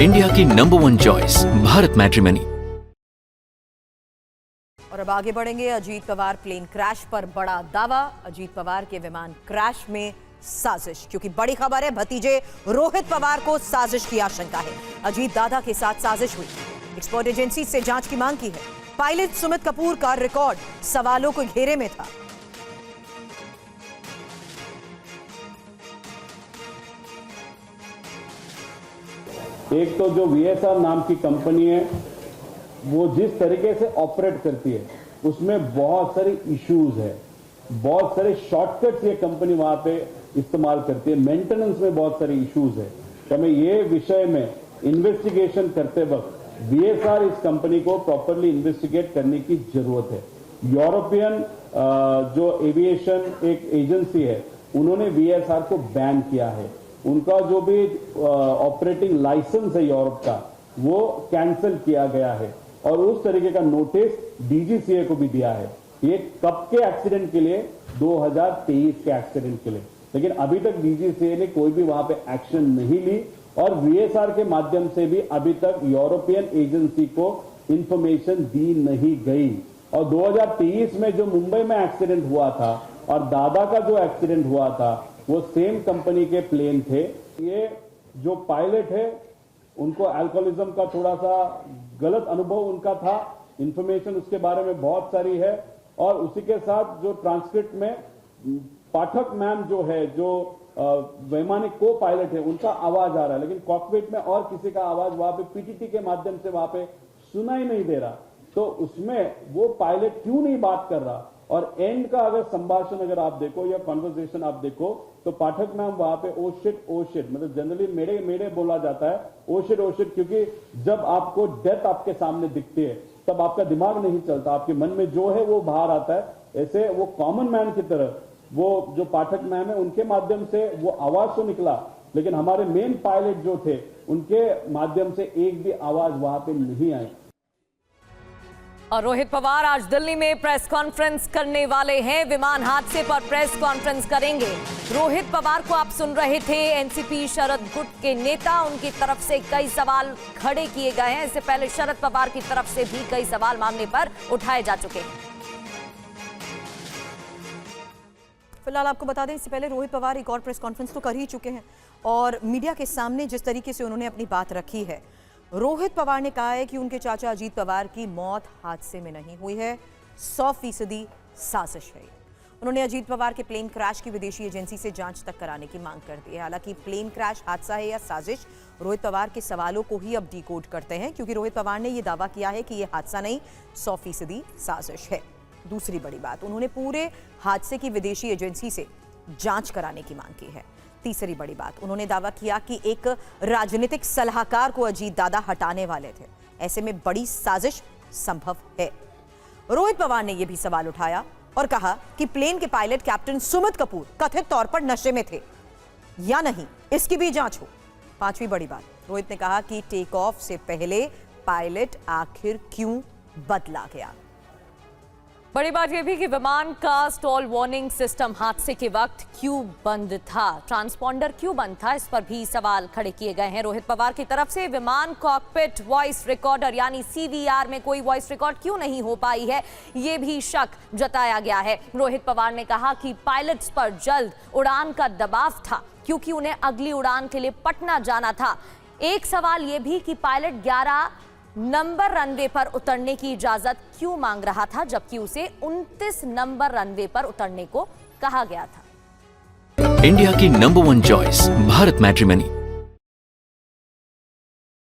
India की number 1 choice Bharat matrimony. और अब आगे बढ़ेंगे। अजीत पवार प्लेन क्रैश पर बड़ा दावा। अजीत पवार के विमान क्रैश में साजिश, क्योंकि बड़ी खबर है, भतीजे रोहित पवार को साजिश की आशंका है। अजीत दादा के साथ साजिश हुई। एक्सपर्ट एजेंसी से जांच की मांग की है। पायलट सुमित कपूर का रिकॉर्ड सवालों के घेरे में था। एक तो जो वीएसआर नाम की कंपनी है, वो जिस तरीके से ऑपरेट करती है उसमें बहुत सारे इश्यूज है, बहुत सारे शॉर्टकट्स ये कंपनी वहां पे इस्तेमाल करती है, मेंटेनेंस में बहुत सारे इश्यूज है। तो हमें ये विषय में इन्वेस्टिगेशन करते वक्त वीएसआर इस कंपनी को प्रॉपरली इन्वेस्टिगेट करने की जरूरत है। यूरोपियन जो एविएशन एक एजेंसी है, उन्होंने वीएसआर को बैन किया है। उनका जो भी ऑपरेटिंग लाइसेंस है यूरोप का, वो कैंसिल किया गया है और उस तरीके का नोटिस डीजीसीए को भी दिया है। ये कब के एक्सीडेंट के लिए? 2023 के एक्सीडेंट के लिए। लेकिन अभी तक डीजीसीए ने कोई भी वहां पे एक्शन नहीं ली और वीएसआर के माध्यम से भी अभी तक यूरोपियन एजेंसी को इंफॉर्मेशन दी नहीं गई। और 2023 में जो मुंबई में एक्सीडेंट हुआ था और दादा का जो एक्सीडेंट हुआ था, वो सेम कंपनी के प्लेन थे। ये जो पायलट है, उनको अल्कोहलिज्म का थोड़ा सा गलत अनुभव उनका था। इंफॉर्मेशन उसके बारे में बहुत सारी है और उसी के साथ जो ट्रांसक्रिप्ट में पाठक मैम जो है, जो वैमानिक को पायलट है, उनका आवाज आ रहा है, लेकिन कॉकपिट में और किसी का आवाज वहां पे पीटीटी के माध्यम से वहां पे सुनाई नहीं दे रहा। तो उसमें वो पायलट क्यों नहीं बात कर रहा? और एंड का अगर संभाषण अगर आप देखो या कॉन्वर्सेशन आप देखो, तो पाठक मैम वहां पे ओ शिट, मतलब जनरली मेरे मेरे बोला जाता है ओ शिट, क्योंकि जब आपको डेथ आपके सामने दिखती है तब आपका दिमाग नहीं चलता, आपके मन में जो है वो बाहर आता है। ऐसे वो कॉमन मैन की तरह वो जो पाठक मैम है, उनके माध्यम से वो आवाज तो निकला, लेकिन हमारे मेन पायलट जो थे, उनके माध्यम से एक भी आवाज वहां पे नहीं आई। और रोहित पवार आज दिल्ली में प्रेस कॉन्फ्रेंस करने वाले हैं। विमान हादसे पर प्रेस कॉन्फ्रेंस करेंगे। रोहित पवार को आप सुन रहे थे। एनसीपी शरद गुट के नेता, उनकी तरफ से कई सवाल खड़े किए गए हैं। इससे पहले शरद पवार की तरफ से भी कई सवाल मामले पर उठाए जा चुके हैं। फिलहाल आपको बता दें, इससे पहले रोहित पवार एक और प्रेस कॉन्फ्रेंस तो कर ही चुके हैं और मीडिया के सामने जिस तरीके से उन्होंने अपनी बात रखी है, रोहित पवार ने कहा है कि उनके चाचा अजीत पवार की मौत हादसे में नहीं हुई है, 100% साजिश है। उन्होंने अजीत पवार के प्लेन क्रैश की विदेशी एजेंसी से जांच तक कराने की मांग कर दी है। हालांकि प्लेन क्रैश हादसा है या साजिश, रोहित पवार के सवालों को ही अब डिकोड करते हैं, क्योंकि रोहित पवार ने यह दावा किया है कि यह हादसा नहीं, 100% साजिश है। दूसरी बड़ी बात, उन्होंने पूरे हादसे की विदेशी एजेंसी से जांच कराने की मांग की है। तीसरी बड़ी बात, उन्होंने दावा किया कि एक राजनीतिक सलाहकार को अजीत दादा हटाने वाले थे। ऐसे में बड़ी साजिश संभव है। रोहित पवार ने यह भी सवाल उठाया और कहा कि प्लेन के पायलट कैप्टन सुमित कपूर कथित तौर पर नशे में थे या नहीं, इसकी भी जांच हो। पांचवी बड़ी बात, रोहित ने कहा कि टेक ऑफ से पहले पायलट आखिर क्यों बदला गया। बड़ी बात यह भी कि विमान का स्टॉल वार्निंग सिस्टम हादसे के वक्त क्यों बंद था, ट्रांसपॉन्डर क्यों बंद था, इस पर भी सवाल खड़े किए गए हैं रोहित पवार की तरफ से। विमान कॉकपिट वॉइस रिकॉर्डर यानी सीवीआर में कोई वॉइस रिकॉर्ड क्यों नहीं हो पाई है, यह भी शक जताया गया है। रोहित पवार ने कहा कि पायलट्स पर जल्द उड़ान का दबाव था, क्योंकि उन्हें अगली उड़ान के लिए पटना जाना था। एक सवाल यह भी कि पायलट 11 नंबर रनवे पर उतरने की इजाजत क्यों मांग रहा था, जबकि उसे 29 नंबर रनवे पर उतरने को कहा गया था। इंडिया की नंबर 1 चॉइस भारत मैट्रिमनी।